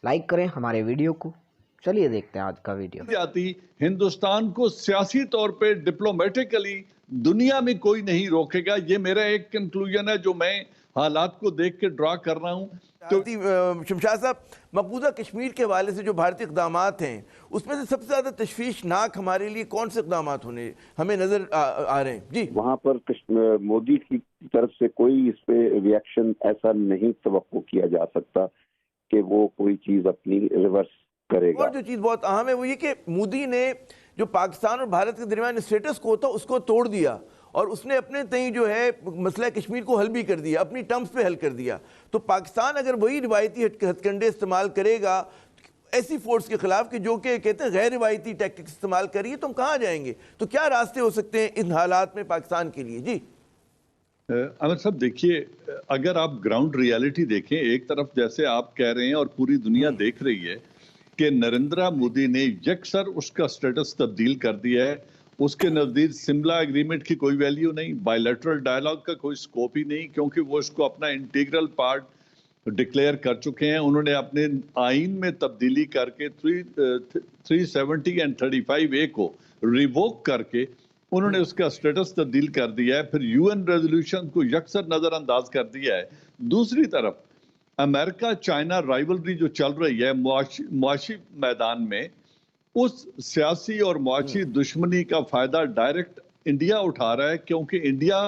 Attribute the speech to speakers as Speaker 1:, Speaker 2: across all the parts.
Speaker 1: Like करें हमारे video को। चलिए देखते हैं आज का वीडियो।
Speaker 2: जाती हिंदुस्तान को सियासी तौर पे डिप्लोमेटिकली दुनिया में कोई नहीं रोकेगा। ये मेरा एक कंक्लूजन है जो मैं हालात को देख के ड्रा कर रहा हूं। तो
Speaker 3: शमशाद साहब, मकबूजा कश्मीर के हवाले से जो भारतीय इकदाम हैं उसमें से सबसे ज़्यादा तशवीशनाक हमारे लिए कौन से इकदाम होने हमें नज़र आ रहे हैं? जी, वहाँ
Speaker 4: पर मोदी की तरफ से कोई इस पे रिएक्शन ऐसा नहीं तवक्को किया जा सकता कि वो कोई चीज़ अपनी रिवर्स करेगा।
Speaker 3: और जो चीज़ बहुत अहम है वो ये कि मोदी ने जो पाकिस्तान और भारत के दरमियान स्टेटस को था उसको तोड़ दिया और उसने अपने तई जो है मसला कश्मीर को हल भी कर दिया, अपनी टर्म्स पे हल कर दिया। तो पाकिस्तान अगर वही रिवायती हथकंडे इस्तेमाल करेगा ऐसी फोर्स के खिलाफ कि जो कि कहते हैं गैर रिवायती टैक्टिक्स इस्तेमाल करिए, तो हम कहाँ जाएंगे? तो क्या रास्ते हो सकते हैं इन हालात में पाकिस्तान के लिए? जी
Speaker 2: अमर साहब, देखिए, अगर आप ग्राउंड रियलिटी देखें, एक तरफ जैसे आप कह रहे हैं और पूरी दुनिया देख रही है कि नरेंद्र मोदी ने यकसर उसका स्टेटस तब्दील कर दिया है। उसके नज़दीक शिमला एग्रीमेंट की कोई वैल्यू नहीं, बायलैटरल डायलॉग का कोई स्कोप ही नहीं, क्योंकि वो इसको अपना इंटीग्रल पार्ट डिक्लेयर कर चुके हैं। उन्होंने अपने आइन में तब्दीली करके 370 एंड 35A को रिवोक करके उन्होंने उसका स्टेटस तब्दील कर दिया है। फिर यूएन रेजोल्यूशन को यकसर नजरअंदाज कर दिया है। दूसरी तरफ अमेरिका चाइना राइवलरी जो चल रही है मुआशी मैदान में, उस सियासी और मुआशी दुश्मनी का फायदा डायरेक्ट इंडिया उठा रहा है, क्योंकि इंडिया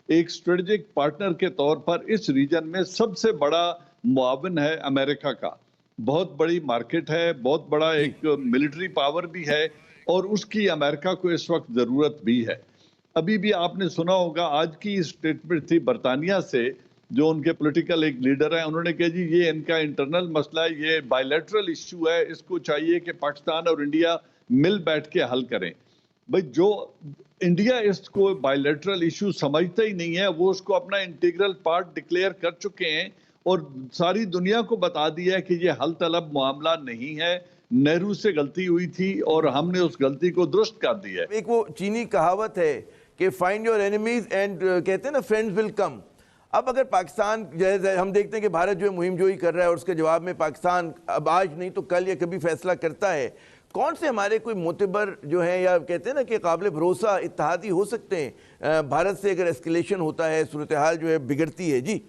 Speaker 2: एक स्ट्रेटेजिक पार्टनर के तौर पर इस रीजन में सबसे बड़ा मुआविन है अमेरिका का। बहुत बड़ी मार्केट है, बहुत बड़ा एक मिलिट्री पावर भी है और उसकी अमेरिका को इस वक्त जरूरत भी है। अभी भी आपने सुना होगा, आज की स्टेटमेंट थी बरतानिया से, जो उनके पॉलिटिकल एक लीडर हैं, उन्होंने कहा जी ये इनका इंटरनल मसला है, ये बायलैटरल इश्यू है, इसको चाहिए कि पाकिस्तान और इंडिया मिल बैठ के हल करें। भाई, जो इंडिया इसको बायलैटरल इश्यू समझता ही नहीं है, वो उसको अपना इंटीग्रल पार्ट डिक्लेयर कर चुके हैं और सारी दुनिया को बता दिया है कि ये हल तलब मामला नहीं है, नेहरू से गलती हुई थी और हमने उस गलती को दुरुस्त कर दिया है।
Speaker 3: एक वो चीनी कहावत है कि फाइंड योर एनिमीज एंड कहते हैं ना फ्रेंड्स विल कम। अब अगर पाकिस्तान जैसे हम देखते हैं कि भारत जो है मुहिम जोई कर रहा है और उसके जवाब में पाकिस्तान अब आज नहीं तो कल या कभी फैसला करता है, कौन से हमारे कोई मोतबर जो है या कहते हैं ना कि काबिल भरोसा इत्तेहादी हो सकते हैं भारत से अगर एस्केलेशन होता है, सूरत हाल जो है बिगड़ती है? जी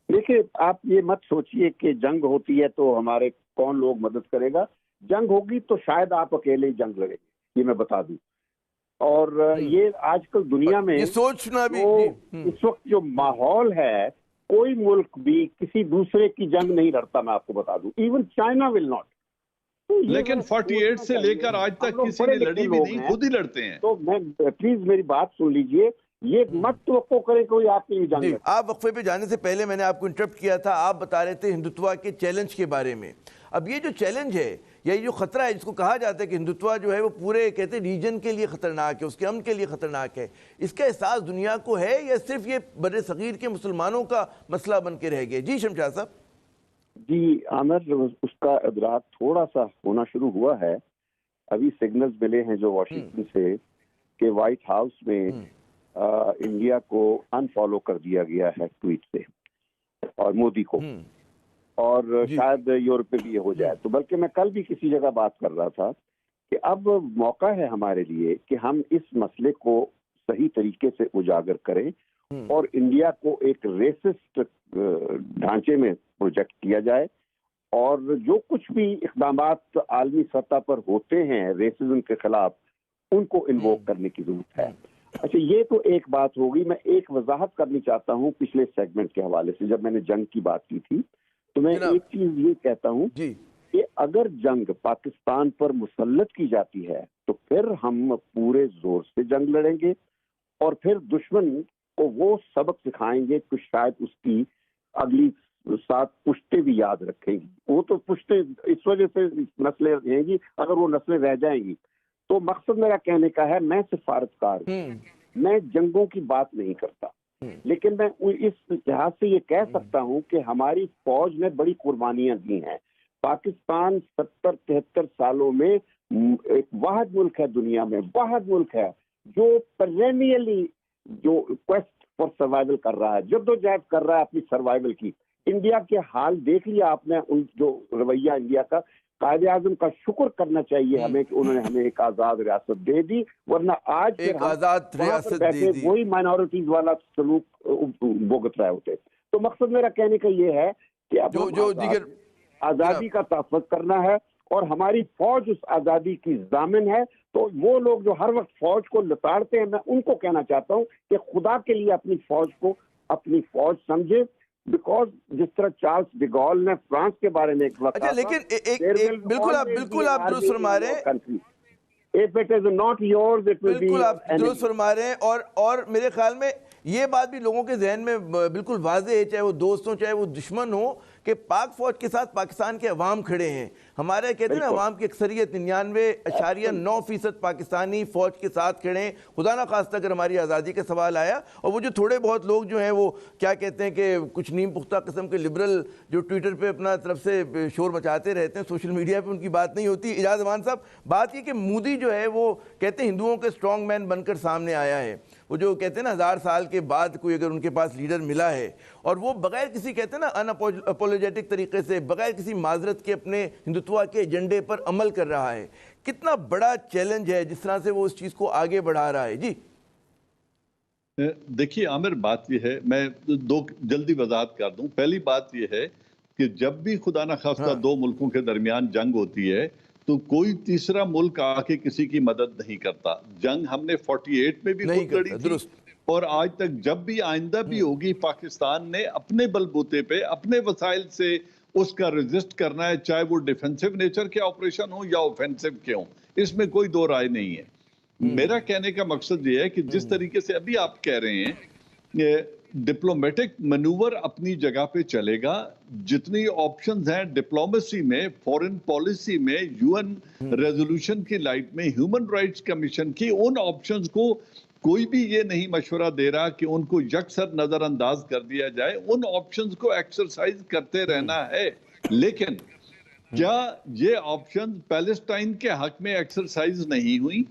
Speaker 4: देखिए, आप ये मत सोचिए कि जंग होती है तो हमारे कौन लोग मदद करेगा। जंग होगी तो शायद आप अकेले ही जंग लड़ेंगे, ये मैं बता दूं। और ये आजकल दुनिया में
Speaker 3: ये सोचना भी
Speaker 4: इस वक्त जो माहौल है, कोई मुल्क भी किसी दूसरे की जंग नहीं लड़ता, मैं आपको बता दूं। Even China will not.
Speaker 2: लेकिन 48 से लेकर आज तक किसी ने लड़ी भी नहीं, खुद ही लड़ते हैं।
Speaker 4: तो मैं प्लीज मेरी बात सुन लीजिए, ये मत तवक्को करें कोई आपकी जंग।
Speaker 3: आप वक्फे पे जाने से पहले मैंने आपको इंटरप्ट किया था, आप बता रहे थे हिंदुत्व के चैलेंज के बारे में। अब ये जो चैलेंज है या ये जो खतरा है जिसको कहा जाता है कि हिंदुत्व जो है वो पूरे कहते हैं रीजन के लिए खतरनाक है, उसके अमन के लिए खतरनाक है, इसका एहसास दुनिया को है या सिर्फ ये बड़े सगीर के मुसलमानों का मसला बन के रह गया? जी शमशाद साहब।
Speaker 4: जी आमिर, उसका इदराक थोड़ा सा होना शुरू हुआ है। अभी सिग्नल्स मिले हैं जो वाशिंगटन से कि व्हाइट हाउस में इंडिया को अनफॉलो कर दिया गया है ट्वीट से, और मोदी को, और शायद यूरोप में भी ये हो जाए। तो बल्कि मैं कल भी किसी जगह बात कर रहा था कि अब मौका है हमारे लिए कि हम इस मसले को सही तरीके से उजागर करें और इंडिया को एक रेसिस्ट ढांचे में प्रोजेक्ट किया जाए, और जो कुछ भी इक़दामात आलमी सतह पर होते हैं रेसिज्म के खिलाफ, उनको इन्वोक करने की जरूरत है। अच्छा, ये तो एक बात होगी। मैं एक वजाहत करनी चाहता हूँ पिछले सेगमेंट के हवाले से, जब मैंने जंग की बात की थी तो मैं एक चीज ये कहता हूँ कि अगर जंग पाकिस्तान पर मुसल्लत की जाती है तो फिर हम पूरे जोर से जंग लड़ेंगे और फिर दुश्मन को वो सबक सिखाएंगे कि शायद उसकी अगली 7 पुश्तें भी याद रखेंगी। वो तो पुश्तें इस वजह से नस्लें रहेंगी, अगर वो नस्लें रह जाएंगी। तो मकसद मेरा कहने का है, मैं सिफारतकार हूँ, मैं जंगों की बात नहीं करता, लेकिन मैं इस लिहाज से ये कह सकता हूँ कि हमारी फौज ने बड़ी कुर्बानियां दी हैं। पाकिस्तान 70-73 सालों में एक वाहिद मुल्क है दुनिया में, वाहिद मुल्क है जो पेरेनियली जो क्वेस्ट फॉर सर्वाइवल कर रहा है, जद्दोजहद कर रहा है अपनी सर्वाइवल की। इंडिया के हाल देख लिया आपने, उन जो रवैया इंडिया का, कायदे आजम का शुक्र करना चाहिए हमें कि उन्होंने हमें एक आजाद रियासत दे दी, वरना आज फिर
Speaker 3: एक
Speaker 4: हम
Speaker 3: आजाद
Speaker 4: वहां
Speaker 3: रियासत
Speaker 4: पर बैठे
Speaker 3: दे दी।
Speaker 4: वही माइनॉरिटीज वाला सलूक भुगत रहे होते। तो मकसद मेरा कहने का ये है कि अब हम
Speaker 3: जो दीगर
Speaker 4: आजादी का तहफ़्फ़ुज़ करना है और हमारी फौज उस आजादी की जामिन है। तो वो लोग जो हर वक्त फौज को लताड़ते हैं, मैं उनको कहना चाहता हूं कि खुदा के लिए अपनी फौज को अपनी फौज समझे। बिकॉज जिस तरह चार्ल्स डिगॉल ने फ्रांस के बारे में एक वक्त
Speaker 3: अच्छा, लेकिन बिल्कुल आप दुरुस्त फरमा रहे हैं,
Speaker 4: if it is not yours it will be
Speaker 3: बिल्कुल आप दुरुस्त फरमा रहे हैं। और मेरे ख्याल में ये बात भी लोगों के जहन में बिल्कुल वाज़ेह है, चाहे वो दोस्त हो चाहे वो दुश्मन हो, कि पाक फौज के साथ पाकिस्तान के अवाम खड़े हैं। हमारे कहते हैं ना, अवाम की अक्सरियत 99.9% पाकिस्तानी फौज के साथ खड़े हैं। खुदा ना खास्ता अगर हमारी आज़ादी का सवाल आया, और वो जो थोड़े बहुत लोग जो हैं वो क्या कहते हैं कि कुछ नीम पुख्ता किस्म के लिबरल जो ट्विटर पे अपना तरफ से शोर मचाते रहते हैं, सोशल मीडिया पे उनकी बात नहीं होती। इजाज़ अमान साहब, बात ये कि मोदी जो है वो कहते हैं हिंदुओं के स्ट्रॉन्ग मैन बनकर सामने आया है। वो जो कहते हैं ना 1000 साल के बाद कोई अगर उनके पास लीडर मिला है, और वो बगैर किसी कहते हैं ना अनअपोलोजेटिक तरीके से, बगैर किसी माजरत के अपने हिंदुत्व के एजेंडे पर अमल कर रहा है, कितना बड़ा चैलेंज है जिस तरह से वो उस चीज़ को आगे बढ़ा रहा है। जी
Speaker 2: देखिए आमिर, बात यह है, मैं दो जल्दी वजाहत कर दूं। पहली बात यह है कि जब भी खुदा न खास्ता दो मुल्कों के दरमियान जंग होती है तो कोई तीसरा मुल्क आके किसी की मदद नहीं करता। जंग हमने 48 में भी खुद लड़ी थी, और आज तक जब भी आइंदा भी होगी, पाकिस्तान ने अपने बलबूते पे अपने वसाइल से उसका रेजिस्ट करना है, चाहे वो डिफेंसिव नेचर के ऑपरेशन हो या ऑफेंसिव के हो, इसमें कोई दो राय नहीं है। मेरा कहने का मकसद ये है कि जिस तरीके से अभी आप कह रहे हैं, डिप्लोमेटिक मनूवर अपनी जगह पे चलेगा। जितनी ऑप्शंस हैं डिप्लोमेसी में, फॉरेन पॉलिसी में, यूएन रेजोल्यूशन की लाइट में, ह्यूमन राइट्स कमीशन की, उन ऑप्शंस को कोई भी ये नहीं मशवरा दे रहा कि उनको यकसर नजरअंदाज कर दिया जाए। उन ऑप्शंस को एक्सरसाइज करते रहना है। लेकिन क्या ये ऑप्शन पैलेस्टाइन के हक में एक्सरसाइज नहीं हुई?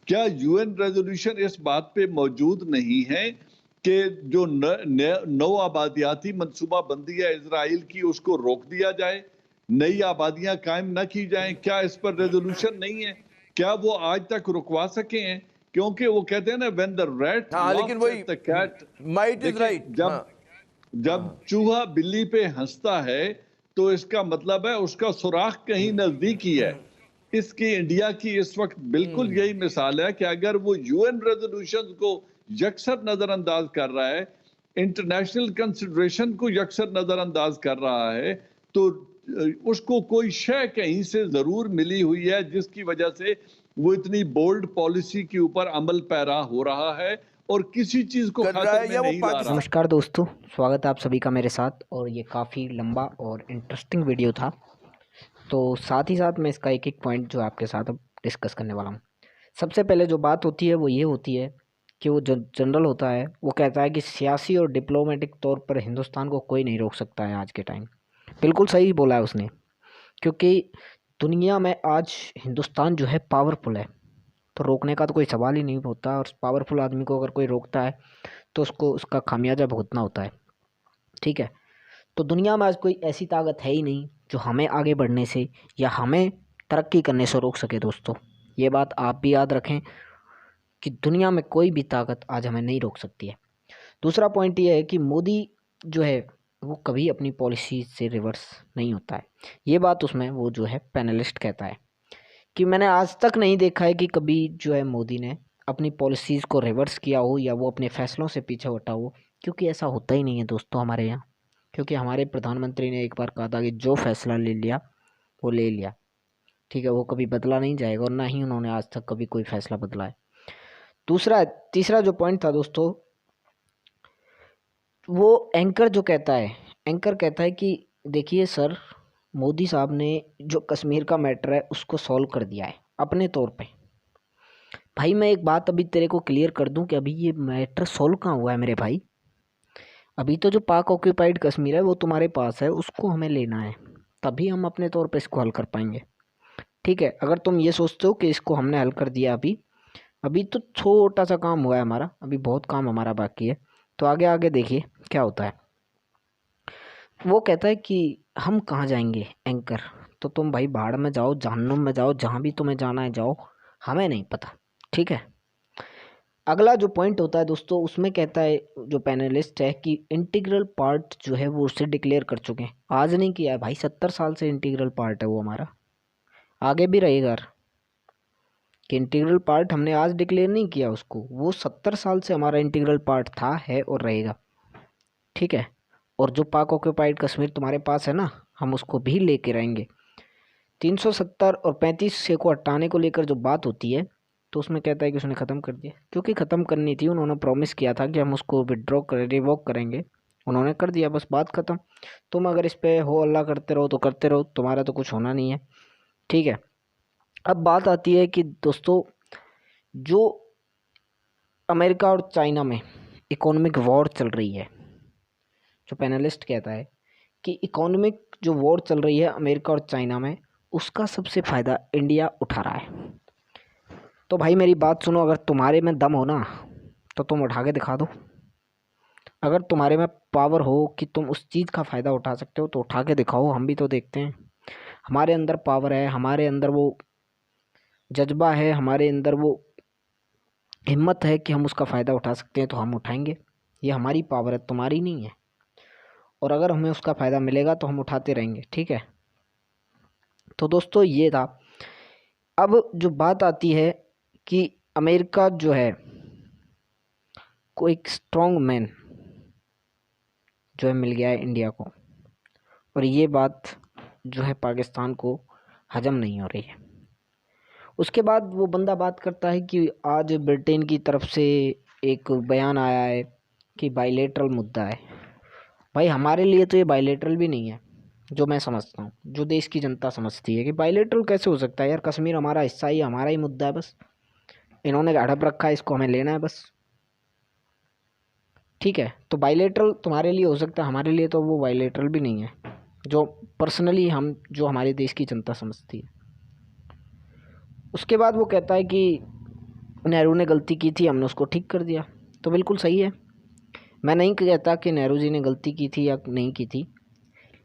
Speaker 2: क्या यूएन रेजोल्यूशन इस बात पे मौजूद नहीं है कि जो नौ आबादियाती मनसूबा बंदी है इजराइल की, उसको रोक दिया जाए, नई आबादियां कायम न की जाएं? क्या इस पर रेजोल्यूशन नहीं है? क्या वो आज तक रुकवा सके हैं? क्योंकि वो कहते हैं ना, व्हेन द रैट
Speaker 3: लेकिन वही
Speaker 2: the cat
Speaker 3: might is right.
Speaker 2: जब चूहा बिल्ली पे हंसता है तो इसका मतलब है उसका सुराख कहीं नजदीक ही है। इसकी इंडिया की इस वक्त बिल्कुल यही मिसाल है कि अगर वो यूएन रेजोल्यूशन को यकसर नजरअंदाज कर रहा है, इंटरनेशनल कंसिडरेशन को यकसर नजरअंदाज कर रहा है, तो उसको कोई शय कहीं से जरूर मिली हुई है जिसकी वजह से वो इतनी बोल्ड पॉलिसी के ऊपर अमल पैरा हो रहा है और किसी चीज को खातिर में नहीं ला रहा।
Speaker 1: नमस्कार दोस्तों, स्वागत है आप सभी का मेरे साथ। और ये काफ़ी लंबा और इंटरेस्टिंग वीडियो था, तो साथ ही साथ मैं इसका एक एक पॉइंट जो आपके साथ अब डिस्कस करने वाला हूँ। सबसे पहले जो बात होती है वो ये होती है कि वो जो जनरल होता है वो कहता है कि सियासी और डिप्लोमेटिक तौर पर हिंदुस्तान को कोई नहीं रोक सकता है आज के टाइम। बिल्कुल सही बोला है उसने, क्योंकि दुनिया में आज हिंदुस्तान जो है पावरफुल है, तो रोकने का तो कोई सवाल ही नहीं होता। और पावरफुल आदमी को अगर कोई रोकता है तो उसको उसका खामियाजा भुगतना होता है। ठीक है, तो दुनिया में आज कोई ऐसी ताकत है ही नहीं जो हमें आगे बढ़ने से या हमें तरक्की करने से रोक सके। दोस्तों, ये बात आप भी याद रखें कि दुनिया में कोई भी ताकत आज हमें नहीं रोक सकती है। दूसरा पॉइंट ये है कि मोदी जो है वो कभी अपनी पॉलिसी से रिवर्स नहीं होता है। ये बात उसमें वो जो है पैनलिस्ट कहता है कि मैंने आज तक नहीं देखा है कि कभी जो है मोदी ने अपनी पॉलिसीज़ को रिवर्स किया हो या वो अपने फैसलों से पीछे हटा हो, क्योंकि ऐसा होता ही नहीं है दोस्तों हमारे यहाँ। क्योंकि हमारे प्रधानमंत्री ने एक बार कहा था कि जो फैसला ले लिया वो ले लिया, ठीक है, वो कभी बदला नहीं जाएगा, और ना ही उन्होंने आज तक कभी कोई फैसला बदला है। तीसरा जो पॉइंट था दोस्तों, वो एंकर कहता है कि देखिए सर, मोदी साहब ने जो कश्मीर का मैटर है उसको सॉल्व कर दिया है अपने तौर पे। भाई मैं एक बात अभी तेरे को क्लियर कर दूं कि अभी ये मैटर सॉल्व कहाँ हुआ है मेरे भाई। अभी तो जो पाक ऑक्यूपाइड कश्मीर है वो तुम्हारे पास है, उसको हमें लेना है, तभी हम अपने तौर पे इसको हल कर पाएंगे। ठीक है, अगर तुम ये सोचते हो कि इसको हमने हल कर दिया, अभी तो छोटा सा काम हुआ है हमारा, अभी बहुत काम हमारा बाकी है, तो आगे देखिए क्या होता है। वो कहता है कि हम कहाँ जाएंगे एंकर, तो तुम भाई भाड़ में जाओ, जहन्नुम में जाओ, जहाँ भी तुम्हें जाना है जाओ, हमें नहीं पता। ठीक है। अगला जो पॉइंट होता है दोस्तों, उसमें कहता है जो पैनलिस्ट है कि इंटीग्रल पार्ट जो है वो उसे डिक्लेयर कर चुके हैं। आज नहीं किया है भाई, 70 साल से इंटीग्रल पार्ट है वो हमारा, आगे भी रहेगा। कि इंटीग्रल पार्ट हमने आज डिक्लेयर नहीं किया उसको, वो 70 साल से हमारा इंटीग्रल पार्ट था, है और रहेगा। ठीक है। और जो पाक ऑक्यूपाइड कश्मीर तुम्हारे पास है ना, हम उसको भी लेके रहेंगे। 370 और 35 को हटाने को लेकर जो बात होती है, तो उसमें कहता है कि उसने ख़त्म कर दिया, क्योंकि ख़त्म करनी थी। उन्होंने प्रॉमिस किया था कि हम उसको विड्रॉ कर रिवोक करेंगे, उन्होंने कर दिया, बस बात ख़त्म। तुम अगर इस पे हो अल्लाह करते रहो तो करते रहो, तुम्हारा तो कुछ होना नहीं है। ठीक है। अब बात आती है कि दोस्तों, जो अमेरिका और चाइना में इकोनॉमिक वॉर चल रही है, जो पैनलिस्ट कहता है कि इकोनॉमिक जो वॉर चल रही है अमेरिका और चाइना में, उसका सबसे फ़ायदा इंडिया उठा रहा है। तो भाई मेरी बात सुनो, अगर तुम्हारे में दम हो ना तो तुम उठा के दिखा दो। अगर तुम्हारे में पावर हो कि तुम उस चीज़ का फ़ायदा उठा सकते हो तो उठा के दिखाओ, हम भी तो देखते हैं। हमारे अंदर पावर है, हमारे अंदर वो जज्बा है, हमारे अंदर वो हिम्मत है कि हम उसका फ़ायदा उठा सकते हैं, तो हम उठाएंगे। ये हमारी पावर है, तुम्हारी नहीं है। और अगर हमें उसका फ़ायदा मिलेगा तो हम उठाते रहेंगे। ठीक है। तो दोस्तों ये था। अब जो बात आती है कि अमेरिका जो है को एक स्ट्रॉन्ग मैन जो है मिल गया है इंडिया को, और ये बात जो है पाकिस्तान को हजम नहीं हो रही है। उसके बाद वो बंदा बात करता है कि आज ब्रिटेन की तरफ से एक बयान आया है कि बायलेटरल मुद्दा है। भाई हमारे लिए तो ये बायलेटरल भी नहीं है, जो मैं समझता हूँ, जो देश की जनता समझती है कि बायलेटरल कैसे हो सकता है यार, कश्मीर हमारा हिस्सा ही, हमारा ही मुद्दा है, बस इन्होंने हड़प रखा है, इसको हमें लेना है बस। ठीक है। तो बायलेटरल तुम्हारे लिए हो सकता है, हमारे लिए तो वो बायलेटरल भी नहीं है, जो पर्सनली हम, जो हमारे देश की जनता समझती है। उसके बाद वो कहता है कि नेहरू ने गलती की थी, हमने उसको ठीक कर दिया। तो बिल्कुल सही है, मैं नहीं कहता कि नेहरू जी ने गलती की थी या नहीं की थी,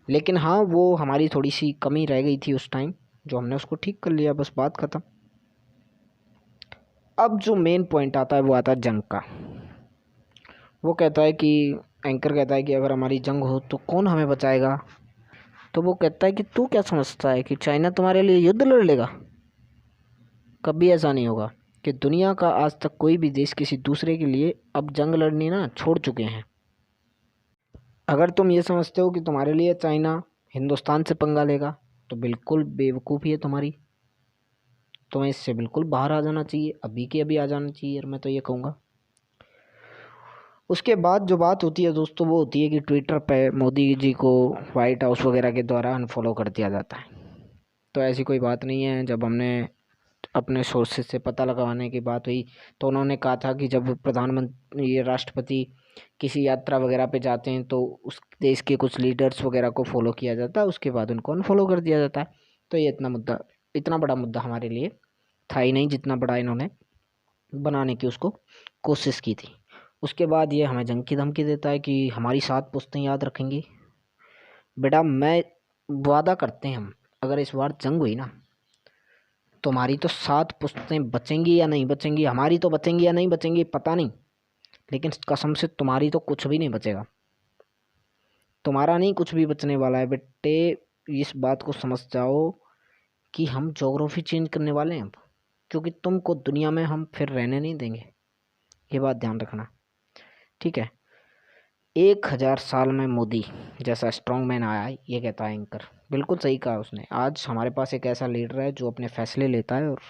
Speaker 1: लेकिन हाँ वो हमारी थोड़ी सी कमी रह गई थी उस टाइम, जो हमने उसको ठीक कर लिया, बस बात ख़त्म। अब जो मेन पॉइंट आता है वो आता है जंग का। वो कहता है कि एंकर कहता है कि अगर हमारी जंग हो तो कौन हमें बचाएगा। तो वो कहता है कि तू क्या समझता है कि चाइना तुम्हारे लिए युद्ध लड़ लेगा? कभी ऐसा नहीं होगा। कि दुनिया का आज तक कोई भी देश किसी दूसरे के लिए अब जंग लड़नी ना छोड़ चुके हैं। अगर तुम ये समझते हो कि तुम्हारे लिए चाइना हिंदुस्तान से पंगा लेगा, तो बिल्कुल बेवकूफ़ी है तुम्हारी। तुम्हें इससे बिल्कुल बाहर आ जाना चाहिए, अभी के अभी आ जाना चाहिए, और मैं तो ये कहूँगा। उसके बाद जो बात होती है दोस्तों, वो होती है कि ट्विटर पे मोदी जी को वाइट हाउस वगैरह के द्वारा अनफॉलो कर दिया जाता है। तो ऐसी कोई बात नहीं है। जब हमने अपने सोर्सेज से पता लगाने की बात हुई, तो उन्होंने कहा था कि जब प्रधानमंत्री, ये राष्ट्रपति किसी यात्रा वगैरह पे जाते हैं तो उस देश के कुछ लीडर्स वगैरह को फॉलो किया जाता है, उसके बाद उनको अनफॉलो कर दिया जाता है। तो ये इतना बड़ा मुद्दा हमारे लिए था ही नहीं, जितना बड़ा इन्होंने बनाने की उसको कोशिश की थी। उसके बाद ये हमें जंग की धमकी देता है कि हमारी 7 पुश्तें याद रखेंगी। बेटा मैं वादा करते हैं हम, अगर इस बार जंग हुई ना, तुम्हारी तो 7 पुश्तें बचेंगी या नहीं बचेंगी, हमारी तो बचेंगी या नहीं बचेंगी पता नहीं, लेकिन कसम से तुम्हारी तो कुछ भी नहीं बचेगा। तुम्हारा नहीं कुछ भी बचने वाला है बेटे। इस बात को समझ जाओ कि हम ज्योग्राफी चेंज करने वाले हैं अब, क्योंकि तुमको दुनिया में हम फिर रहने नहीं देंगे। ये बात ध्यान रखना। ठीक है। 1000 साल में मोदी जैसा स्ट्रॉन्ग मैन आया है, ये कहता है एंकर। बिल्कुल सही कहा उसने। आज हमारे पास एक ऐसा लीडर है जो अपने फैसले लेता है और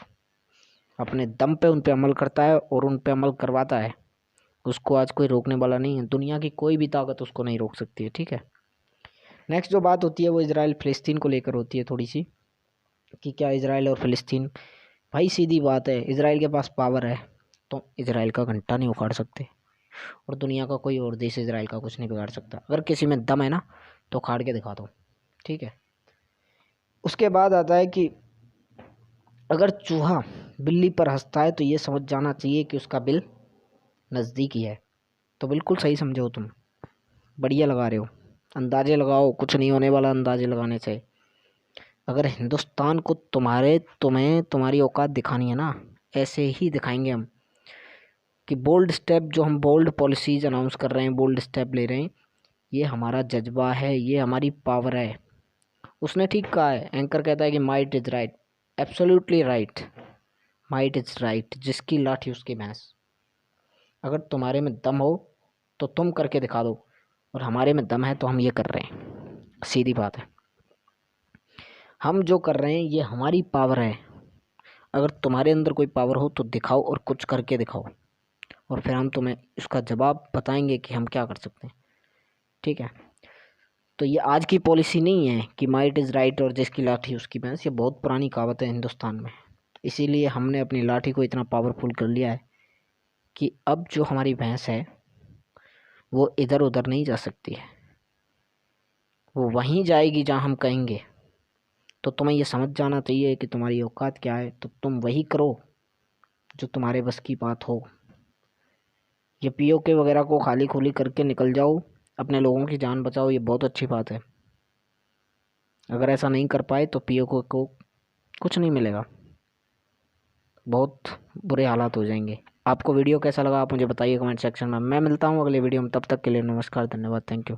Speaker 1: अपने दम पे उन पे अमल करता है और उन पे अमल करवाता है। उसको आज कोई रोकने वाला नहीं है, दुनिया की कोई भी ताकत उसको नहीं रोक सकती है। ठीक है। नेक्स्ट जो बात होती है वो इजराइल फ़िलिस्तीन को लेकर होती है थोड़ी सी, कि क्या इजराइल और फ़िलिस्तीन, भाई सीधी बात है, इजराइल के पास पावर है तो इजराइल का घंटा नहीं उखाड़ सकते, और दुनिया का कोई और देश इजराइल का कुछ नहीं बिगाड़ सकता। अगर किसी में दम है ना तो उखाड़ के दिखा दो। ठीक है। उसके बाद आता है कि अगर चूहा बिल्ली पर हंसता है तो ये समझ जाना चाहिए कि उसका बिल नज़दीक ही है। तो बिल्कुल सही समझे हो तुम, बढ़िया लगा रहे हो। अंदाजे लगाओ, कुछ नहीं होने वाला अंदाजे लगाने से। अगर हिंदुस्तान को तुम्हें तुम्हारी औकात दिखानी है ना, ऐसे ही दिखाएंगे हम कि बोल्ड स्टेप जो हम बोल्ड पॉलिसीज अनाउंस कर रहे हैं, बोल्ड स्टेप ले रहे हैं, ये हमारा जज्बा है, ये हमारी पावर है। उसने ठीक कहा है, एंकर कहता है कि might is right, absolutely right, might is right, जिसकी लाठी उसकी भैंस। अगर तुम्हारे में दम हो तो तुम करके दिखा दो, और हमारे में दम है तो हम ये कर रहे हैं, सीधी बात है। हम जो कर रहे हैं ये हमारी पावर है। अगर तुम्हारे अंदर कोई पावर हो तो दिखाओ और कुछ करके दिखाओ, और फिर हम तुम्हें इसका जवाब बताएंगे कि हम क्या कर सकते हैं। ठीक है, तो ये आज की पॉलिसी नहीं है कि माइट इज़ राइट और जिसकी लाठी उसकी भैंस। ये बहुत पुरानी कहावत है हिंदुस्तान में। इसीलिए हमने अपनी लाठी को इतना पावरफुल कर लिया है कि अब जो हमारी भैंस है वो इधर उधर नहीं जा सकती है, वो वहीं जाएगी जहाँ हम कहेंगे। तो तुम्हें ये समझ जाना चाहिए कि तुम्हारी औकात क्या है, तो तुम वही करो जो तुम्हारे बस की बात हो। ये पीओके वगैरह को खाली खुली करके निकल जाओ, अपने लोगों की जान बचाओ, ये बहुत अच्छी बात है। अगर ऐसा नहीं कर पाए तो पीओके को कुछ नहीं मिलेगा, बहुत बुरे हालात हो जाएंगे। आपको वीडियो कैसा लगा आप मुझे बताइए कमेंट सेक्शन में। मैं मिलता हूँ अगले वीडियो में, तब तक के लिए नमस्कार, धन्यवाद, थैंक यू।